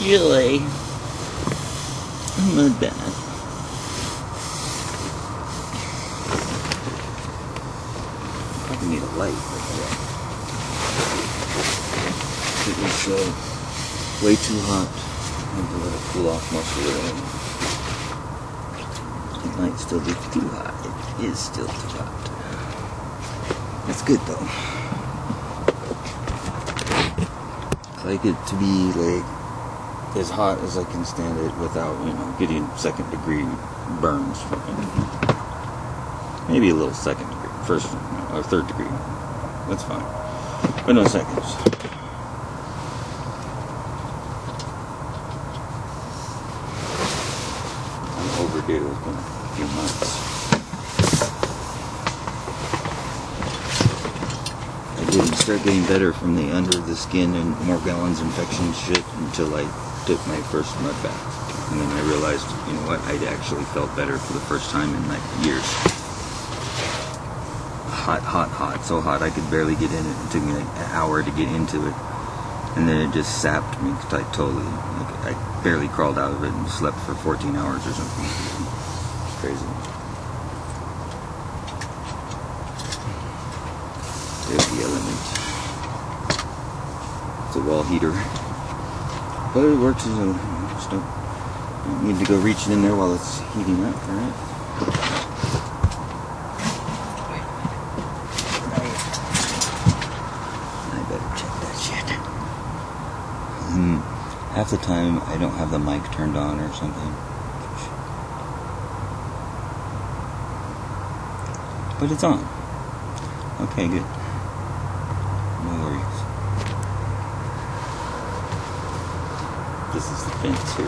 Enjoy. Mud bath. Probably need a light. It was way too hot. I had to let it cool off most of it. It might still be too hot. It is still too hot. It's good though. I like it to be like as hot as I can stand it without, getting second degree burns. Maybe a little second degree, first or third degree. That's fine. But no seconds. I'm overdue. It's been a few months. I didn't start getting better from the under the skin and Morgellons infection shit until I took my first mud bath. And then I realized, you know what, I'd actually felt better for the first time in like years. Hot, hot, hot. So hot I could barely get in it. It took me like an hour to get into it. And then it just sapped me totally. Like, I barely crawled out of it and slept for 14 hours or something. It's crazy. There's the element. It's a wall heater. But it works as a... Just don't need to go reaching in there while it's heating up, right? I better check that shit. Half the time I don't have the mic turned on or something. But it's on. Okay, good. No worries. This is the fence here.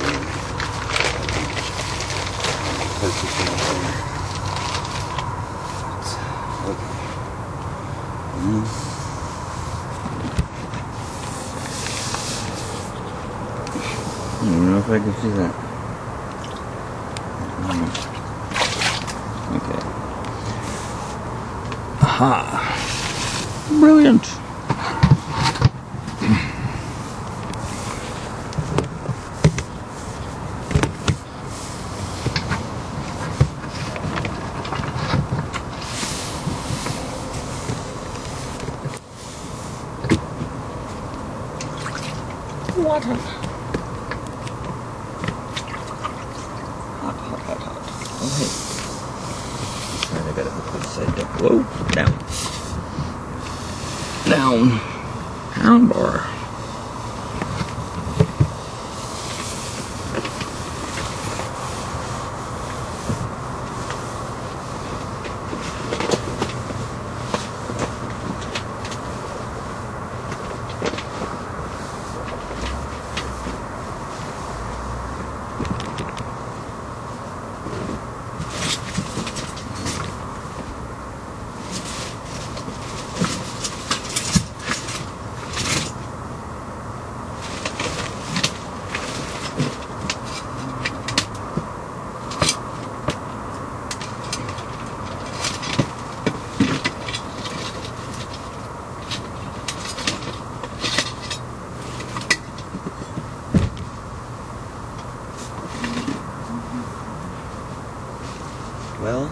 Purchasing here. Okay. I don't know if I can see that. Okay. Aha! Brilliant! Water. Hot, hot, hot, hot. Oh, hey. Alright, I gotta put this side down. Whoa, down. Down. Down bar. Well,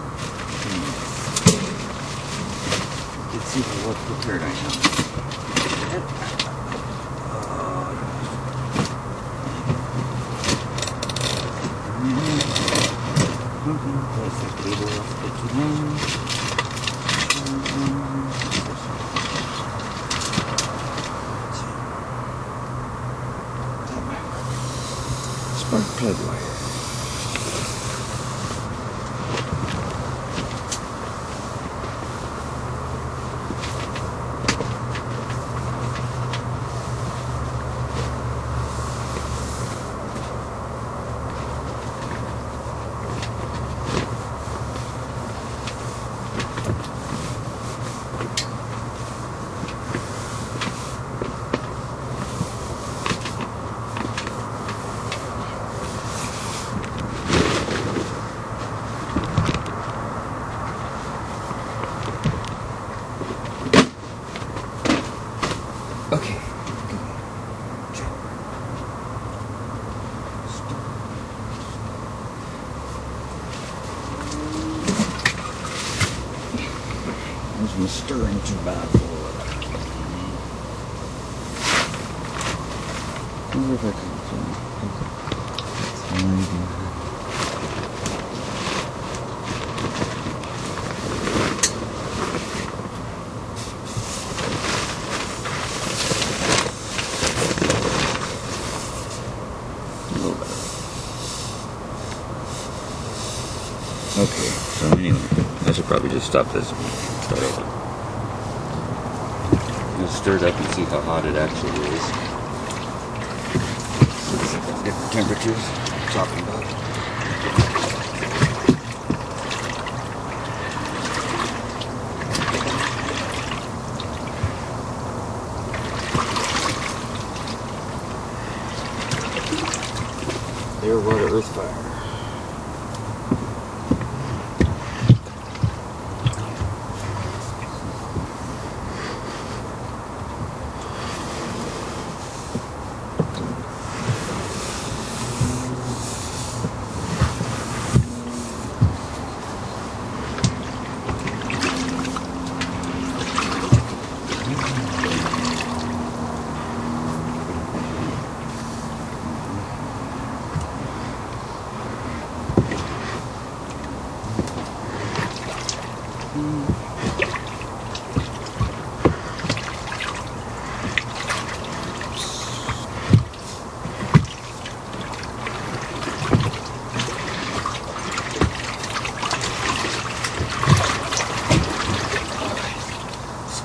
let's see what prepared I am. Place the table off the spark plug wire. I'm stirring too bad for it. I wonder if I can. Okay, so anyway, I should probably just stop this and start over. I'm gonna stir it up and see how hot it actually is. Different temperatures I'm talking about. Air, water, earth, fire.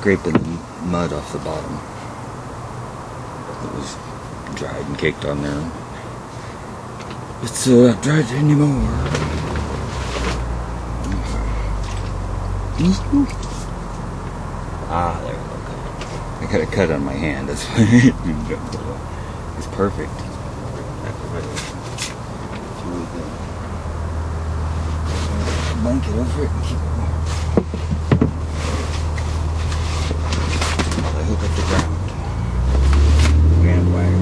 Scraping the mud off the bottom. It was dried and caked on there. It's not dried anymore. Ah, there we go. I got a cut on my hand. That's why it's perfect. Blanket over it and keep it warm. Hook up the ground. Grand wire.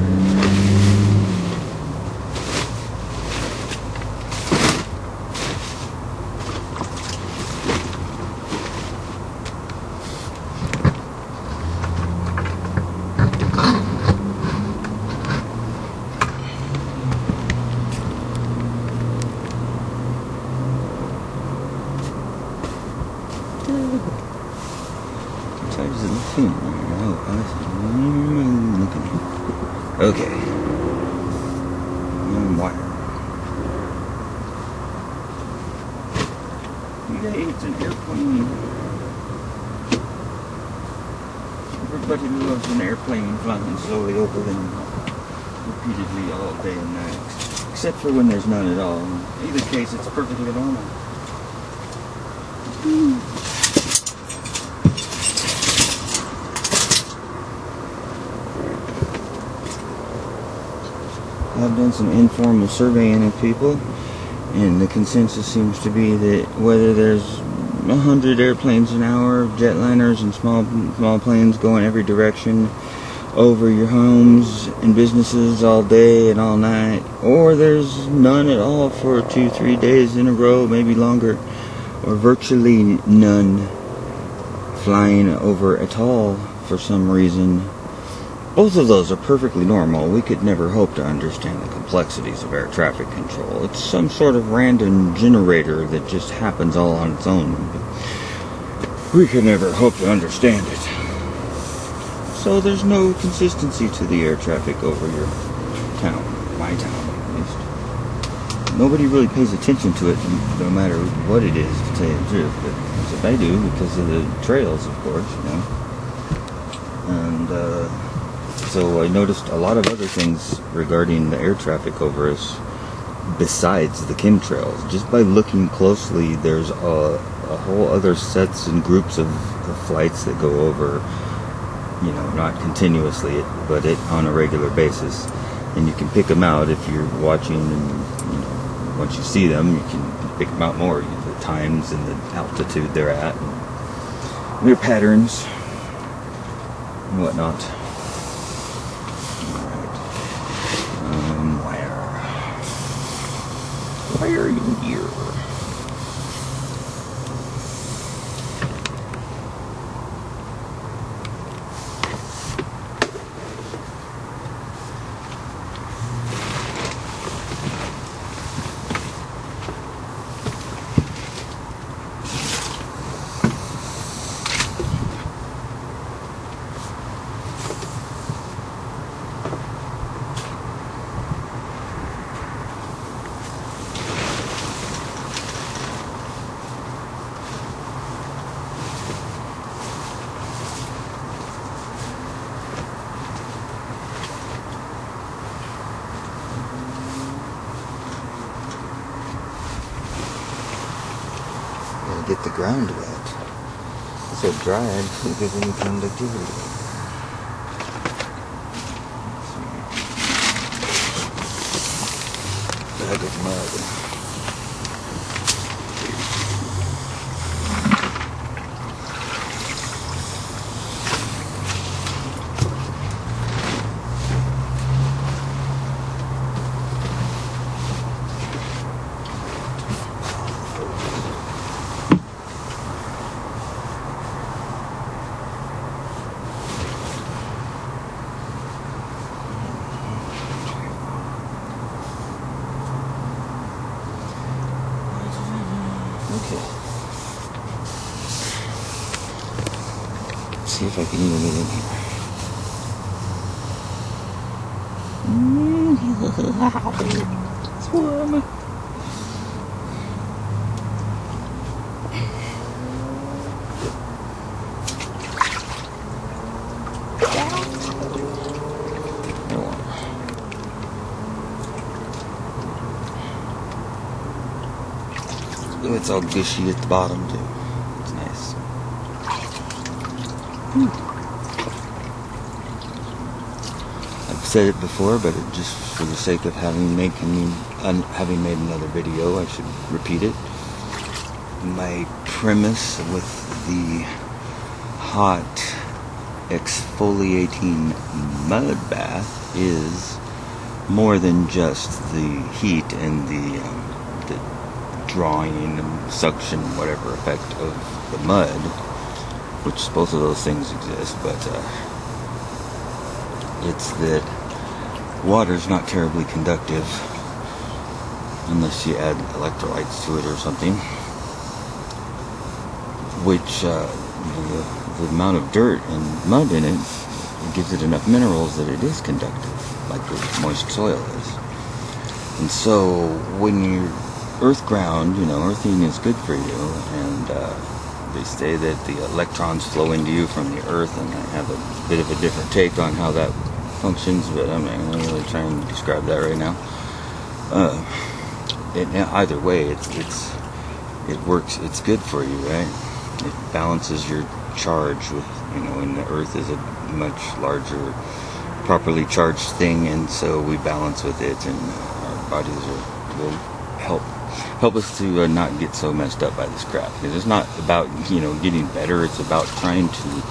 Okay. Wire. Yay, it's an airplane. Everybody loves an airplane flying slowly over them repeatedly all day and night. Except for when there's none at all. In either case, it's perfectly normal. I've done some informal surveying of people, and the consensus seems to be that whether there's 100 airplanes an hour, jetliners and small planes going every direction over your homes and businesses all day and all night, or there's none at all for 2-3 days in a row, maybe longer, or virtually none flying over at all for some reason. Both of those are perfectly normal. We could never hope to understand the complexities of air traffic control. It's some sort of random generator that just happens all on its own. We could never hope to understand it. So there's no consistency to the air traffic over your town, my town at least. Nobody really pays attention to it, no matter what it is, to tell you the truth. But that's what I do because of the trails, of course, you know. And so I noticed a lot of other things regarding the air traffic over us besides the chemtrails. Just by looking closely, there's a whole other sets and groups of flights that go over, you know, not continuously, but on a regular basis. And you can pick them out if you're watching, and, you know, once you see them, you can pick them out more. The times and the altitude they're at, and their patterns and whatnot. Why are you here? get the ground wet. So dried to give any conductivity. Bag of mud. Okay. See if I can even get in here. Swim. Ooh, it's all gushy at the bottom too. It's nice. I've said it before, but just for the sake of having made another video, I should repeat it. My premise with the hot exfoliating mud bath is more than just the heat and the drawing and suction, whatever effect of the mud, which both of those things exist, but it's that water's not terribly conductive unless you add electrolytes to it or something, which the amount of dirt and mud in it gives it enough minerals that it is conductive, like the moist soil is. And so when you're earth ground, earthing is good for you, and they say that the electrons flow into you from the earth, and I have a bit of a different take on how that functions, but I'm not going to really try and describe that right now. Either way, it works, it's good for you, right? It balances your charge with, and the earth is a much larger, properly charged thing, and so we balance with it, and our bodies will help us to not get so messed up by this crap. Because it's not about getting better. It's about trying to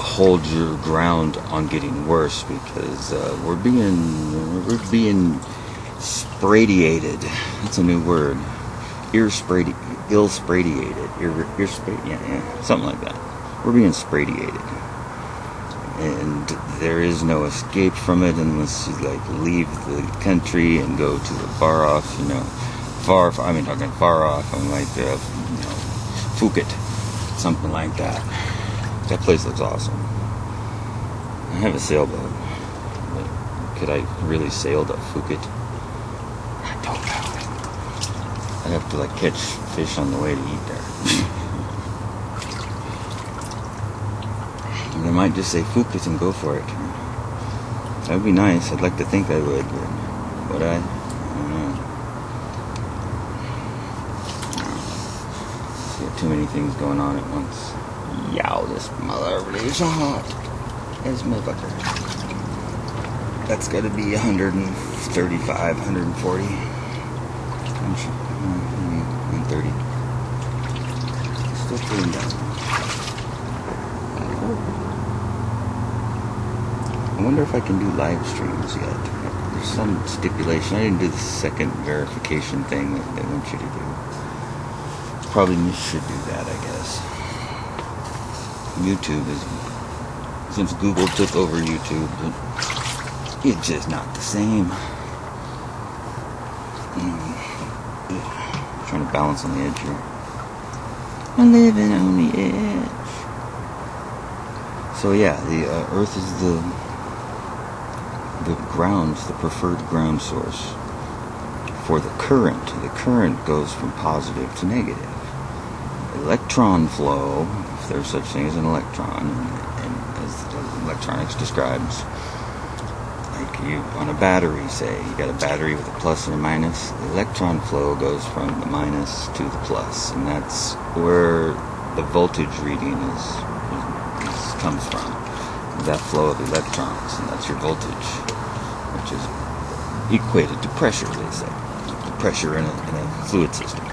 hold your ground on getting worse, because we're being spradiated. That's a new word. Ill-spradiated. Something like that. We're being spradiated, and there is no escape from it unless you leave the country and go to a far off, far off, I'm like, Phuket, something like that. That place looks awesome. I have a sailboat, but could I really sail to Phuket? I don't know. I'd have to catch fish on the way to eat there. And I might just say Phuket and go for it. That would be nice. I'd like to think I would, but would I? I don't know. Too many things going on at once. Yow, this mother really is so hot. There's motherfucker. That's got to be 135, 140. 130. Still cooling down. I wonder if I can do live streams yet. There's some stipulation. I didn't do the second verification thing that they want you to do. Probably should do that, I guess. YouTube is, since Google took over YouTube, it's just not the same. Trying to balance on the edge here. I'm living on the edge. So yeah, the Earth is the ground, the preferred ground source for the current. The current goes from positive to negative. Electron flow, if there's such thing as an electron, and as electronics describes, on a battery, say, you got a battery with a plus and a minus, the electron flow goes from the minus to the plus, and that's where the voltage reading comes from. That flow of electrons, and that's your voltage, which is equated to pressure, they say. The pressure in a fluid system.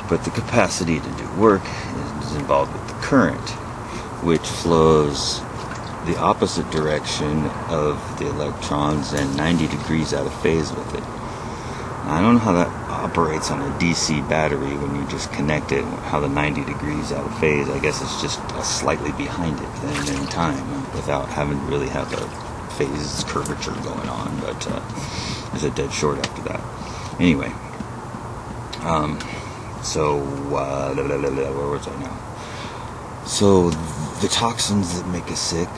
But the capacity to do work is involved with the current, which flows the opposite direction of the electrons and 90 degrees out of phase with it. Now, I don't know how that operates on a DC battery when you just connect it, how the 90 degrees out of phase. I guess it's just slightly behind it in time without having to really have a phase curvature going on, but it's a dead short after that. Anyway, where was I now? So the toxins that make us sick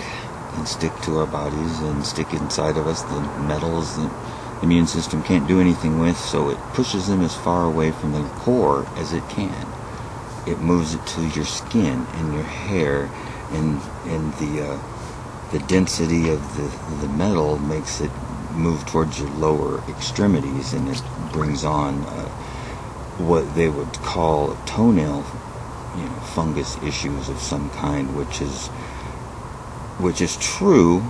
and stick to our bodies and stick inside of us, the metals that the immune system can't do anything with, so it pushes them as far away from the core as it can. It moves it to your skin and your hair, and the density of the metal makes it move towards your lower extremities, and it brings on what they would call toenail, fungus issues of some kind, which is true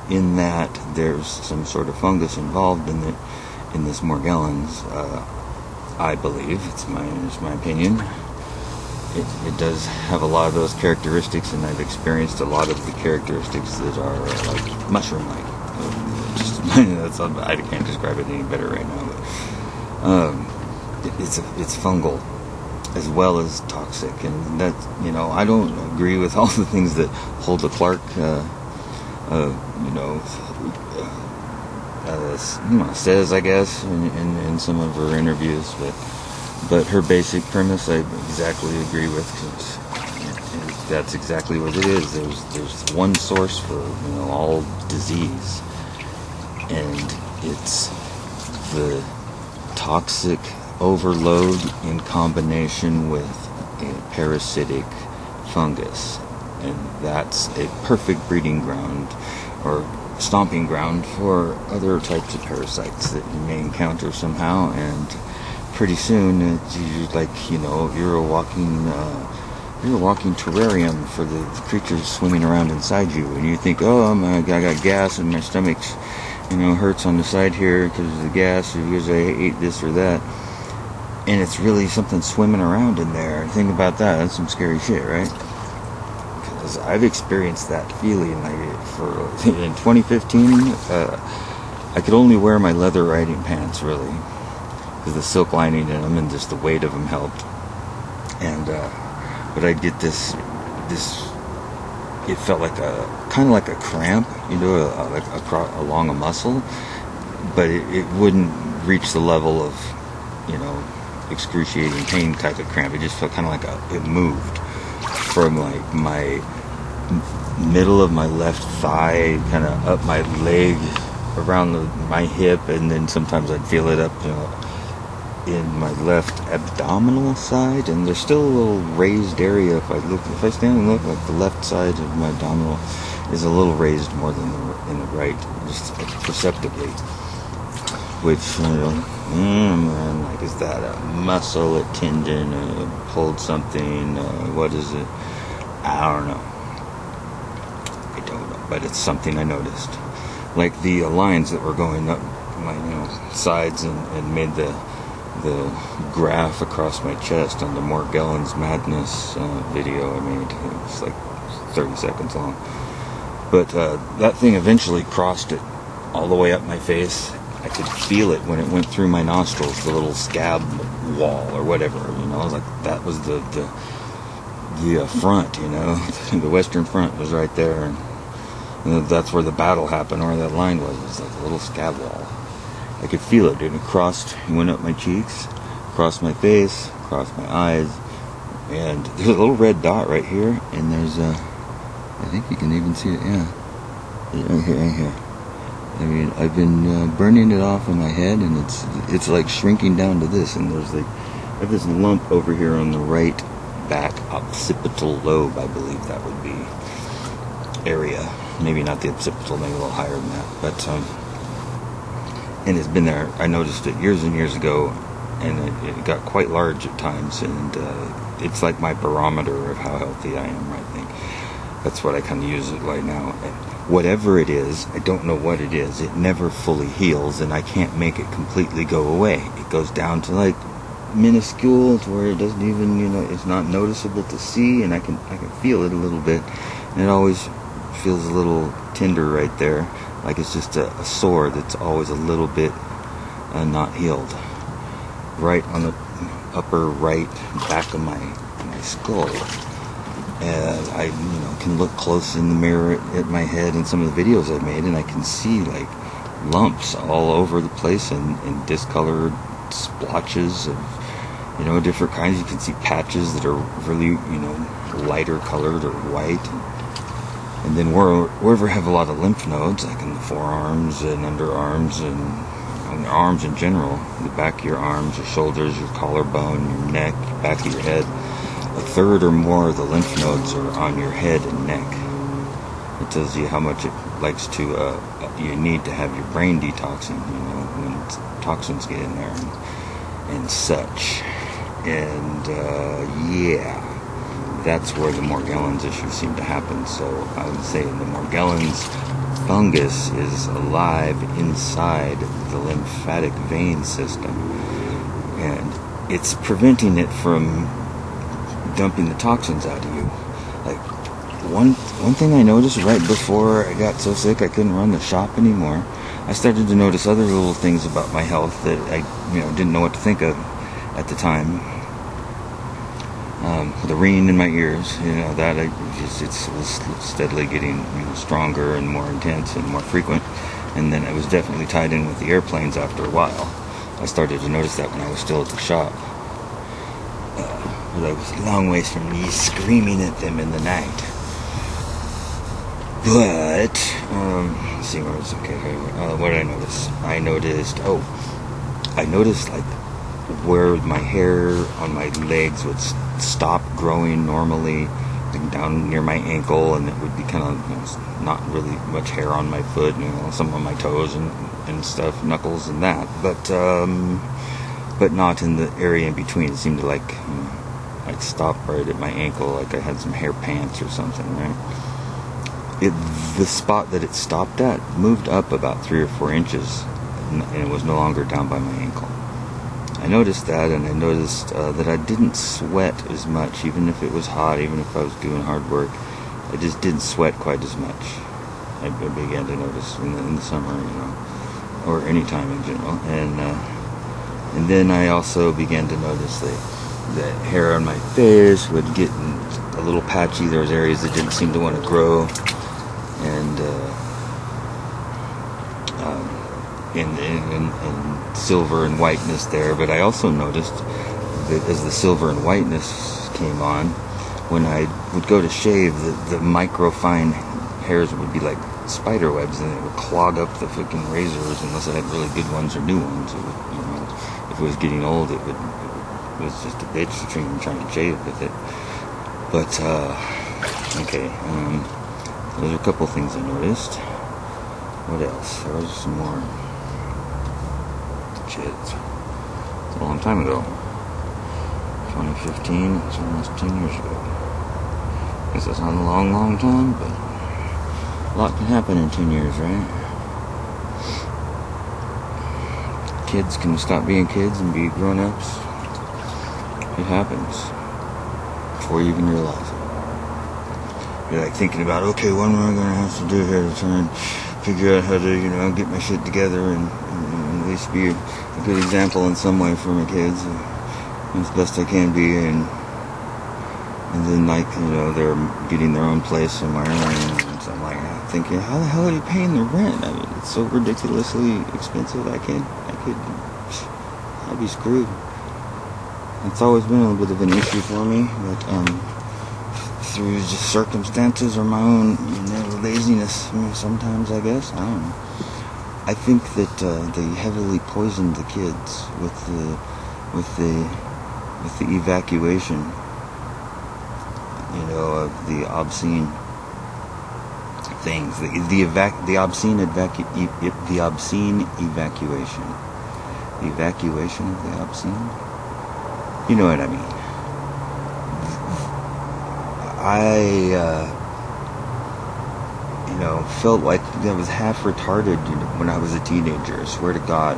in that there's some sort of fungus involved in this Morgellons. I believe it's my opinion. It does have a lot of those characteristics, and I've experienced a lot of the characteristics that are like mushroom-like. I can't describe it any better right now. But, it's fungal as well as toxic, and that I don't agree with all the things that Hulda Clark says, I guess, in some of her interviews, but her basic premise I exactly agree with, because that's exactly what it is. There's one source for all disease, and it's the toxic overload in combination with a parasitic fungus, and that's a perfect breeding ground or stomping ground for other types of parasites that you may encounter somehow. And pretty soon you're like you're a walking terrarium for the creatures swimming around inside you, and you think, oh I got gas and my stomach's hurts on the side here because of the gas, or because I ate this or that. And it's really something swimming around in there. Think about that. That's some scary shit, right? Because I've experienced that feeling. In 2015, I could only wear my leather riding pants, really, because the silk lining in them and just the weight of them helped. And but I'd get this. It felt like kind of like a cramp, along a muscle, but it wouldn't reach the level of, excruciating pain type of cramp. It just felt kind of like it moved from like my middle of my left thigh, kind of up my leg, around my hip, and then sometimes I'd feel it up, in my left abdominal side, and there's still a little raised area. If I stand and look, like the left side of my abdominal is a little raised more than in the right, just perceptibly. Which, is that a muscle, a tendon, pulled something, what is it? I don't know, but it's something I noticed. Like the lines that were going up my, sides and made the graph across my chest on the Morgellons Madness video I made. It was like 30 seconds long. But that thing eventually crossed it all the way up my face. I could feel it when it went through my nostrils, the little scab wall or whatever, I was like, that was the front, the western front was right there, and that's where the battle happened, or that line was. It was like a little scab wall. I could feel it, and it went up my cheeks, across my face, across my eyes, and there's a little red dot right here, and there's I think you can even see it, yeah, right here. I mean, I've been burning it off in my head, and it's like shrinking down to this, and there's I have this lump over here on the right back occipital lobe, I believe that would be, area. maybe not the occipital, maybe a little higher than that. But and it's been there. I noticed it years and years ago, and it got quite large at times, and it's like my barometer of how healthy I am, I think. That's what I kind of use it right now. And whatever it is, I don't know what it is, it never fully heals, and I can't make it completely go away. It goes down to like minuscule, to where it doesn't even, it's not noticeable to see, and I can feel it a little bit, and it always feels a little tender right there, like it's just a sore that's always a little bit not healed, right on the upper right back of my skull. And I can look close in the mirror at my head and some of the videos I've made, and I can see like lumps all over the place, and discolored splotches of different kinds. You can see patches that are really lighter colored or white, and then wherever I have a lot of lymph nodes, like in the forearms and underarms and on the arms in general, the back of your arms, your shoulders, your collarbone, your neck, back of your head, a third or more of the lymph nodes are on your head and neck. It tells you how much it likes to, you need to have your brain detoxing, when toxins get in there and such. And, that's where the Morgellons issues seem to happen. So I would say the Morgellons fungus is alive inside the lymphatic vein system, and it's preventing it from dumping the toxins out of you. Like one thing I noticed right before I got so sick I couldn't run the shop anymore, I started to notice other little things about my health that I didn't know what to think of at the time. The ringing in my ears, that it was steadily getting stronger and more intense and more frequent, and then it was definitely tied in with the airplanes after a while. I started to notice that when I was still at the shop. But I was a long ways from me screaming at them in the night. But, let's see where it's okay. What did I notice? I noticed like where my hair on my legs would stop growing normally, like down near my ankle, and it would be kind of not really much hair on my foot, some on my toes and stuff, knuckles and that, but not in the area in between. It seemed to like stop right at my ankle, like I had some hair pants or something, right? The spot that it stopped at moved up about 3 or 4 inches, and it was no longer down by my ankle. I noticed that, and I noticed that I didn't sweat as much, even if it was hot, even if I was doing hard work. I just didn't sweat quite as much. I began to notice in the summer, or any time in general. And then I also began to notice that hair on my face would get a little patchy. There was areas that didn't seem to want to grow, and silver and whiteness there. But I also noticed that as the silver and whiteness came on, when I would go to shave, the micro fine hairs would be like spider webs, and it would clog up the freaking razors unless I had really good ones or new ones. It would, if it was getting old, it was just a bitch trying to shave with it. But okay, those are a couple things I noticed. What else? There was some more. Shit, it's a long time ago. 2015, it's almost 10 years ago. I guess that's not a long time, but a lot can happen in 10 years, right? Kids can stop being kids and be grown-ups. It happens before you even realize it. You're like thinking about, okay, what am I going to have to do here to try and figure out how to, get my shit together and at least be a good example in some way for my kids, as best I can be, and then they're getting their own place somewhere, and so I'm like thinking, how the hell are you paying the rent? I mean, it's so ridiculously expensive. I'd be screwed. It's always been a little bit of an issue for me, but through just circumstances or my own laziness, sometimes I guess, I don't know. I think that they heavily poisoned the kids with the evacuation, of the obscene things. The obscene evacuation. The evacuation of the obscene? You know what I mean. I felt like I was half retarded when I was a teenager. I swear to God,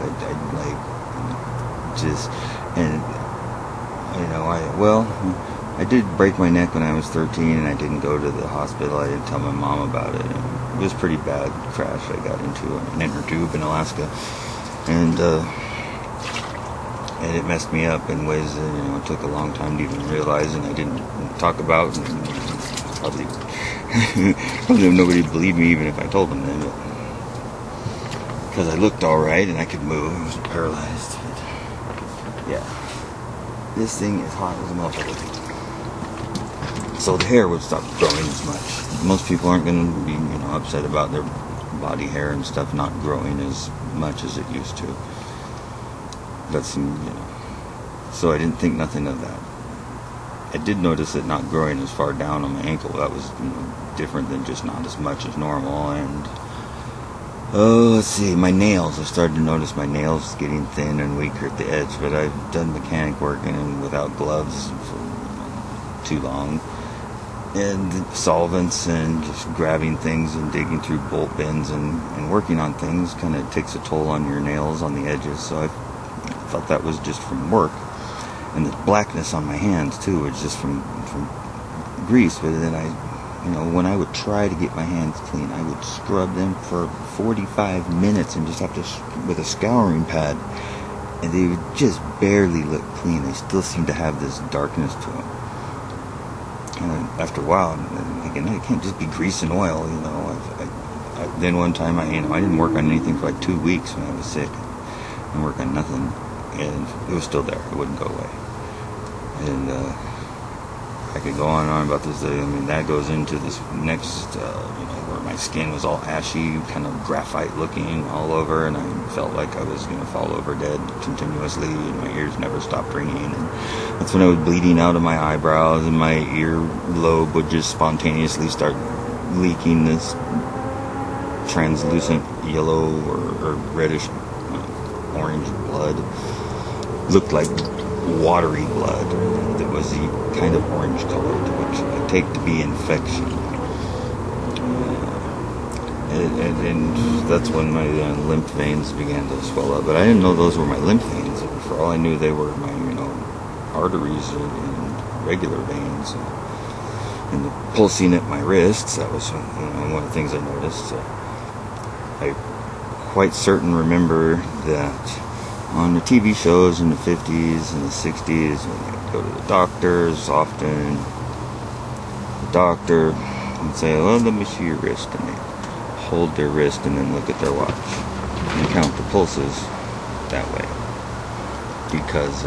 I did break my neck when I was 13, and I didn't go to the hospital. I didn't tell my mom about it. And it was a pretty bad crash I got into, an inner tube in Alaska, and it messed me up in ways that it took a long time to even realize, and I didn't talk about. And probably nobody believed me even if I told them then, because I looked all right and I could move. I wasn't paralyzed. But yeah, this thing is hot as a motherfucker. So the hair would stop growing as much. Most people aren't going to be upset about their body hair and stuff not growing as much as it used to. That's so I didn't think nothing of that. I did notice it not growing as far down on my ankle. That was different than just not as much as normal. And let's see, my nails. I started to notice my nails getting thin and weaker at the edge. But I've done mechanic work and without gloves for too long, and solvents and just grabbing things and digging through bolt bins and working on things kind of takes a toll on your nails on the edges. So I thought that was just from work. And the blackness on my hands too was just from grease. But then when I would try to get my hands clean, I would scrub them for 45 minutes and just have to with a scouring pad, and they would just barely look clean. They still seem to have this darkness to them. And after a while, I'm thinking, no, it can't just be grease and oil. Then one time I didn't work on anything for like 2 weeks when I was sick. I didn't work on nothing. And it was still there. It wouldn't go away. And I could go on and on about this. That goes into this next, where my skin was all ashy, kind of graphite looking all over, and I felt like I was going to fall over dead continuously, and my ears never stopped ringing. And that's when I was bleeding out of my eyebrows, and my ear lobe would just spontaneously start leaking this translucent yellow or reddish orange blood. Looked like watery blood that was the kind of orange colored, which I take to be infection. And that's when my lymph veins began to swell up. But I didn't know those were my lymph veins. For all I knew, they were my arteries and regular veins. And the pulsing at my wrists, that was one of the things I noticed. I quite certain remember that on the TV shows in the 50s and the 60s, when I'd go to the doctors often, the doctor would say, well, let me see your wrist, and they'd hold their wrist and then look at their watch and count the pulses that way, because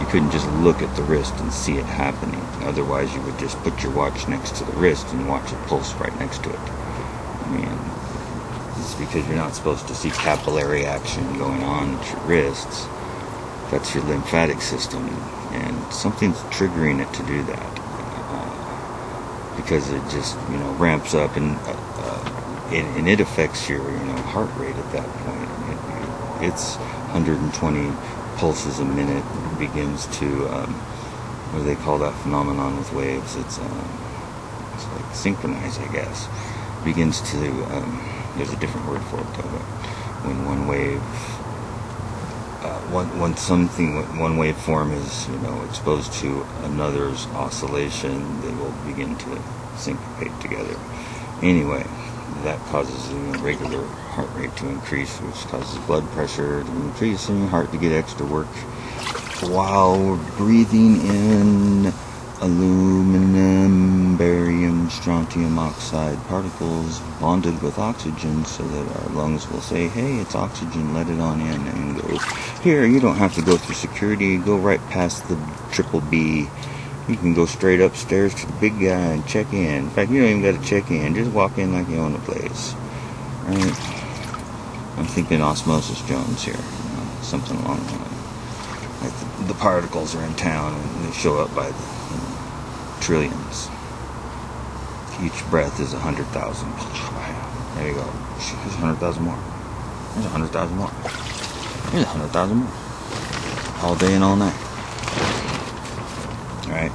you couldn't just look at the wrist and see it happening. Otherwise you would just put your watch next to the wrist and watch it pulse right next to it. It's because you're not supposed to see capillary action going on at your wrists. That's your lymphatic system, and something's triggering it to do that, because it just ramps up, and it affects your heart rate at that point. It's 120 pulses a minute. It begins to what do they call that phenomenon with waves? It's like synchronized, I guess. It begins to there's a different word for it though, but when one wave, one waveform is exposed to another's oscillation, they will begin to syncopate together. Anyway, that causes the regular heart rate to increase, which causes blood pressure to increase and your heart to get extra work, while breathing in aluminum, barium, strontium oxide particles bonded with oxygen, so that our lungs will say, hey, it's oxygen, let it on in, and go, here, you don't have to go through security, go right past the triple B, you can go straight upstairs to the big guy and check in. In fact, you don't even got to check in, just walk in like you own the place. Right? I'm thinking Osmosis Jones here, something along the line. Like the particles are in town and they show up by the trillions. each breath is 100,000. There you go. There's 100,000 more. There's 100,000 more. There's 100,000 more. All day and all night. Alright.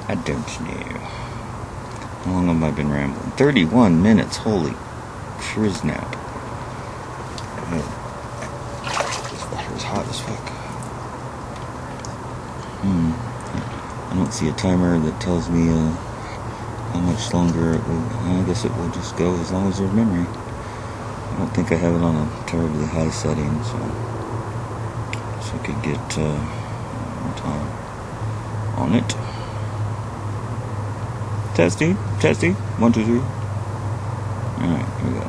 I don't know. How long have I been rambling? 31 minutes. Holy friznap. This water is hot as fuck. I don't see a timer that tells me how much longer it will. I guess it will just go as long as there's memory. I don't think I have it on a terribly high setting, so I could get more time on it. Testing. 1, 2, 3. Alright, here we go.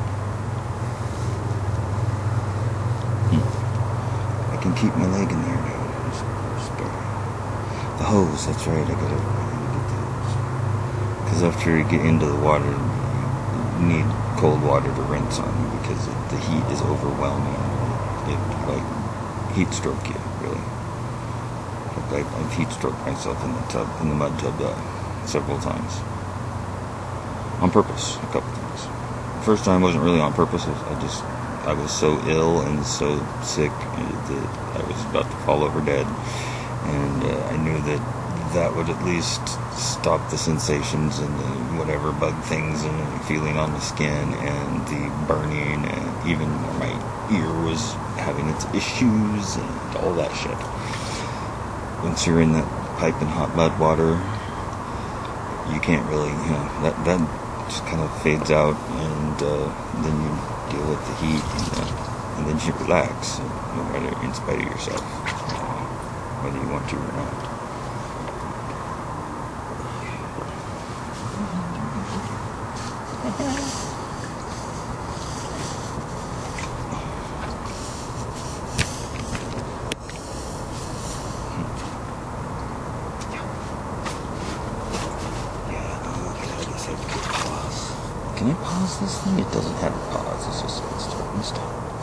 I can keep my leg in there now. The hose, that's right, I gotta get the hose. Because after you get into the water, you need cold water to rinse on you because the heat is overwhelming. It like heat stroke you, really. I've heat stroked myself in the mud tub several times. On purpose, a couple times. The first time wasn't really on purpose. I was so ill and so sick that I was about to fall over dead. And I knew that would at least stop the sensations and the whatever bug things and the feeling on the skin and the burning, and even where my ear was having its issues and all that shit. Once you're in that piping hot mud water, you can't really, that just kind of fades out, and then you deal with the heat, and then you relax, no matter, in spite of yourself, whether you want to or not. Can I pause this thing? It doesn't have a pause. It's just starting to stop.